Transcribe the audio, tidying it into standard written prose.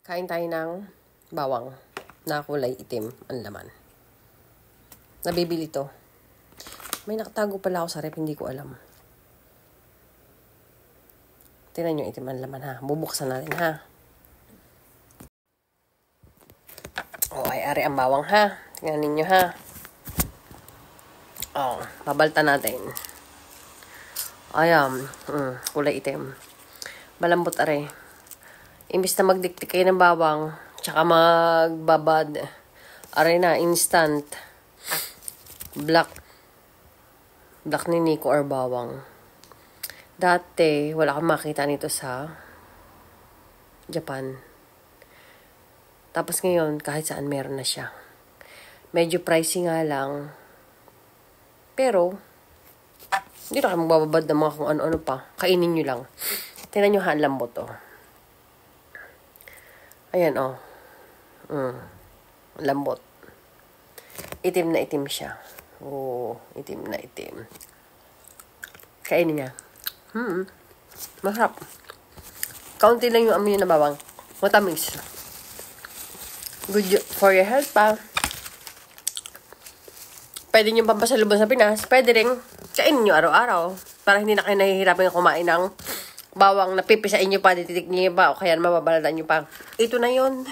Kain tayo ng bawang na kulay itim ang laman. Nabibili to. May nakatago pala ako sa rep, hindi ko alam. Tingnan nyo, itim ang laman ha. Bubuksan natin ha. O, ay ari ang bawang ha. Tingnan ninyo ha. O, babalta natin. Ayan, kulay itim. Malambot ari. Imbis na magdiktik kayo ng bawang, tsaka magbabad, ari na, instant. Black ni Nico or bawang. Dati, wala kang makita nito sa Japan. Tapos ngayon, kahit saan meron na siya. Medyo pricey nga lang. Pero, hindi na kayo magbababad ng mga kung ano-ano pa. Kainin nyo lang. Tingnan nyo ha, lambot oh. Ayan oh. Lambot. Itim na itim siya. Oh, itim na itim. Kainin niya. Masarap. Kaunti lang yung amoy na bawang. Matamis. Good for your health pa. Pwede nyo pampasalubong sa Pinas. Pwede rin kainin nyo araw-araw. Para hindi na kayo nahihirapan kumain ng bawang na pipisain nyo pa, tititik nyo pa, o kaya mababaladan nyo pa. Ito na yun.